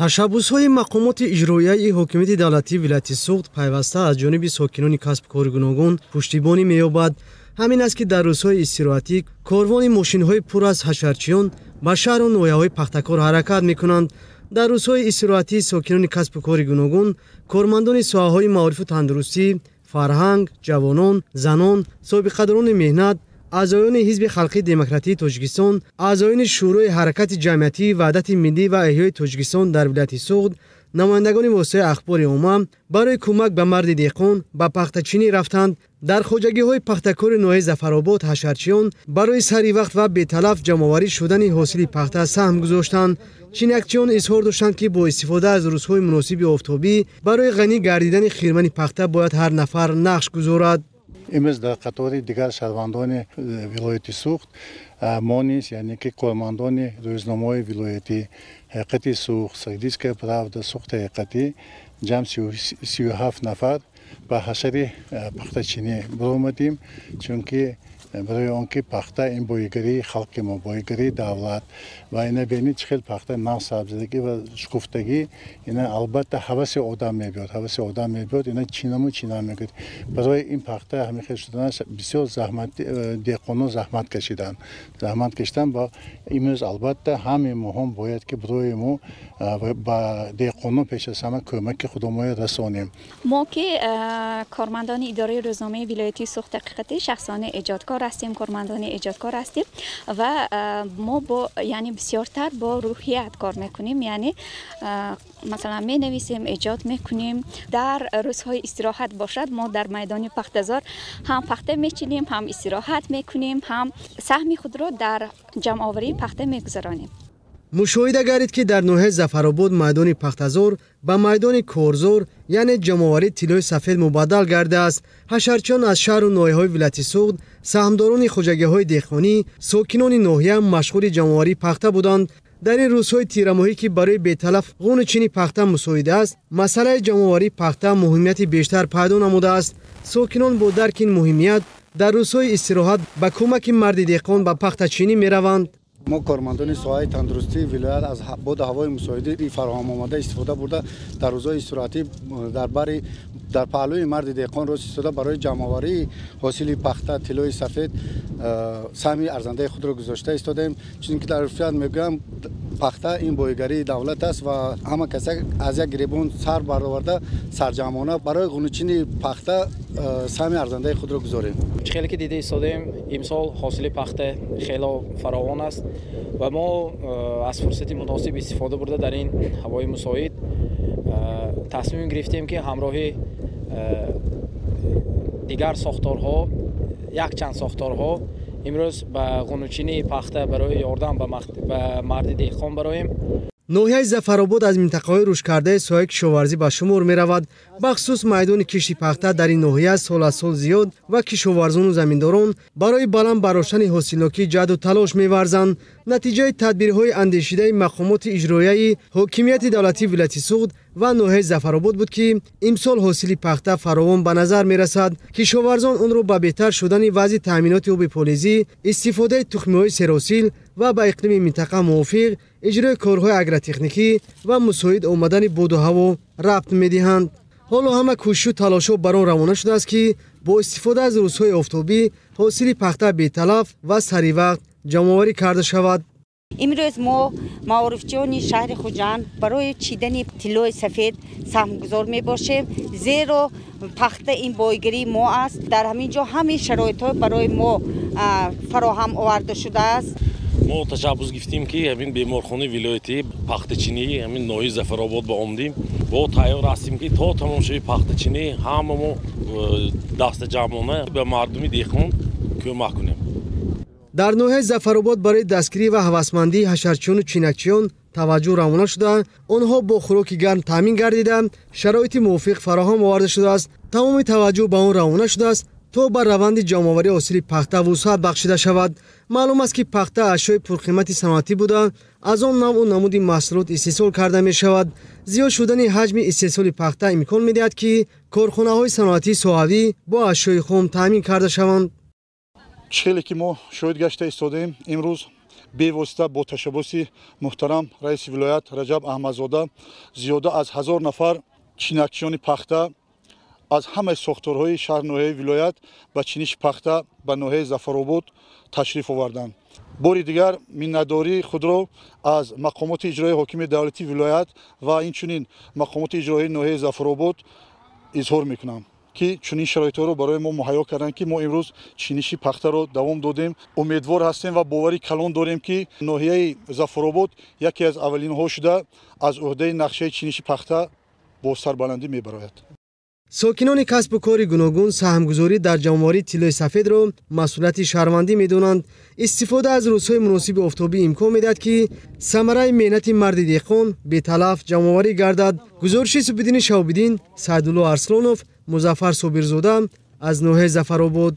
ташаббусҳои мақомоти иҷроияи ҳокимияти давлатии вилояти Суғд пайваста аз ҷониби сокинони касбкори гуногун пуштибонӣ меёбад. ҳамин аст ки дар рӯзҳои истироҳатӣ корвони мошинҳои пур аз ҳашарчиён ба шаҳру ноҳияҳои пахтакор ҳаракат мекунанд. дар рӯзҳои истироҳатӣ сокинони касбу кори гуногун, кормандони соҳаҳои маорифу тандурустӣ, фарҳанг, ҷавонон, занон, собиқадорони меҳнат, аъзоёни ҳизби халқии демократии Тоҷикистон, аъзоёни шӯрои ҳаракати ҷамъиятии ваҳдати миллӣ ва эҳёи Тоҷикистон дар вилояти Суғд, намояндагони воситаи ахбори омма барои кӯмак ба марди деҳқон ба пахтачинӣ рафтанд. дар хоҷагиҳои пахтакори ноҳияи Зафаробод ҳашарчиён барои сари вақт ва беталаф ҷамъоварӣ шудани ҳосили пахта саҳм гузоштанд. чинакчиён изҳор доштанд ки бо истифода аз рӯзҳои муносиби офтобӣ барои ғанӣ гардидани хирмани пахта бояд ҳар нафар нақш гузорад. имрӯз дар қатори дигар шаҳрвандони вилояти Суғд мо низ яъне ки кормандони рӯзномаҳои вилоятӣ Ҳақиқати Суғд, Сагдийская правда, Суғд ҳақиқатӣ ҷамъ 37 нафар ба ҳашари пахтачинӣ баромадем, чунки برای آنکه پخته این بایگری خلق ما بایگری دولت و اینا ببینید چه خیلی پخته ناسابزدگی و شکوفتگی اینا البته حواس آدم میبرد اینا چینا میگه برای این پخته همیشه شدن بسیار زحمت دهقانان زحمت کشیدن با امروز البته همه مهم باید که برای ما با دهقانان پیش از همه کمک خودمون رسانیم. ما که کارمندان اداره روزنامه ولایتی سوخت حقیقتی شخصانه ایجادکار هستیم، کارمندان ایجادکار هستیم و ما با یعنی بسیارتر با روحیت کار میکنیم، یعنی مثلا می نویسیم، ایجاد میکنیم. در روزهای استراحت باشد ما در میدان پختزار هم پخته میچینیم، هم استراحت میکنیم، هم سهم خود را در جمع آوری پخته میگذارانیم. مشاهده گردید که در ناحیه ظفرآباد میدان پختزار به میدان کورزور یعنی جمع‌آوری طلای سفید مبادل گرده است. حشرچیان از شهر و ناحیه‌های ولایت سوغد، سهامداران خوجگی‌های دهقانی، ساکنان ناحیه مشغول جمع‌آوری پخته بودند. در این روزهای تیرماهی که برای بی‌تلف غونچینی پخته مساعده است، مسئله جمع‌آوری پخته مهمیت بیشتر پیدا نموده است. ساکنان با درک این مهمیت در روزهای استراحت به کمک مرد دهقان به پخته‌چینی می‌روند. ما کارمندان ساحه تندرستی ولایت از باد هوای مساعده فراهم آمده استفاده برده در روزهای استراحتی در پهلوی مرد دهقان روز استفاده برای جمع‌آوری حاصل پخته طلای سفید سهمی ارزنده خود را گذاشته ایستادیم، چون که در واقع میگم پخته این بایگری دولت است و همه کسی از یک گریبان سر برآورده سرجمعانه برای غنچینی پخته سهمی ارزنده خود را گذاریم. خیلی که دیده ایستادیم امسال حاصل پخته خیلی فراوان است و ما از فرصت مناسب استفاده برده در این هوای مساعد تصمیم گرفتیم که همراهی دیگر ساختارها یک چند ساختارها امروز به غنچینی پخته برای یاردن به مرد دهقان برایم. ناحیه ظفرآباد از منطقه‌های رشد کرده ساحه کشاورزی به شمار می‌رود. بخصوص میدان کشتی پخته در این ناحیه سال از سال زیاد و کشاورزان و زمینداران برای بلند برداشتن حاصلناکی جهد و تلاش می‌ورزند. نتیجه تدبیرهای اندیشیده مقامات اجرایی حاکمیت دولتی ولایت سوغد و ناحیه ظفرآباد بود که امسال حاصل پخته فراوان به نظر می‌رسد. کشاورزان آن را به بهتر شدن وضع تامینات آب پالیزی، استفاده تخم‌های سراسیل و به اقلیم منطقه موافق اجرای کارهای اگرتکنیکی و مساعد آمدن باد و هوا ربط می‌دهند. حالا همه کوشش و تلاش‌ها بر آن روانه شده است که با استفاده از روزهای آفتابی حاصل پخته بی‌تلف و سریع وقت جمع‌آوری کرده شود. امروز ما معارفچیان شهر خوجند برای چیدن طلای سفید سهمگذار میباشیم، زیرا پخته این بایگری ما است. در همین جا همه شرایط‌ها برای ما فراهم آورده شده است. ما تشبث گرفتیم که همین بیمارخانه ولایتی پخته‌چینی همین ناحیه ظفرآباد با آمدیم با تیار هستیم که تا تمام شوی پخته‌چینی همه ما دست جمعانه به مردم دهقان کمک کنیم. در ناحیه ظفرآباد برای دستگیری و هوسمندی حشرچیان و چینکچیان توجه روانه شده. آنها با خوراک گرم تامین گردیدند. شرایط موافق فراهم آورده شده است. تمام توجه به آن روانه شده است تا بر روند جمع‌آوری حاصل پخته وسعت بخشیده شود. معلوم است که پخته اشیاء پرقیمت صنعتی بوده، از آن نوع و نمود محصولات استحصال کرده می شود. زیاد شدن حجم استحصال پخته امکان می دهد که کارخانه‌های صنعتی ساحوی با اشیاء خام تامین کرده شوند. خیلی که ما شاهد گشته ایستادیم امروز бевосита бо ташаббуси муҳтарам раиси вилоят Раҷаб Аҳмадзода зиёда аз 1000 нафар чинакчиёни пахта аз ҳамаи сохторҳои шаҳр ноҳияи вилоят ба чиниши пахта ба ноҳияи Зафаробод ташриф оварданд. бори дигар миннатдории худро аз мақомоти иҷроии ҳокими давлатии вилоят ва инчунин мақомоти иҷроии ноҳияи Зафаробод изҳор мекунам ки чунин шароитҳоро барои мо муҳайё карданд ки мо имрӯз чиниши пахтаро давом додем. Умедвор ҳастем ва бовари калон дорем ки ноҳияи Зафаробод яке аз аввалинҳо шуда аз уҳдаи нақшаи чиниши пахта бо сарбаландӣ мебарояд. сокинони касбу кори гуногун саҳмгузорӣ дар ҷамъоварии тиллои сафедро масъулияти шаҳрвандӣ медонанд. истифода аз рӯзҳои муносиби офтобӣ имкон медиҳад ки самараи меҳнати марди деҳқон беталаф ҷамъоварӣ гардад. гузориши Субиддини Шаҳобиддин, Саидулло Арслонов, Музаффар Собирзода аз ноҳияи Зафаробод.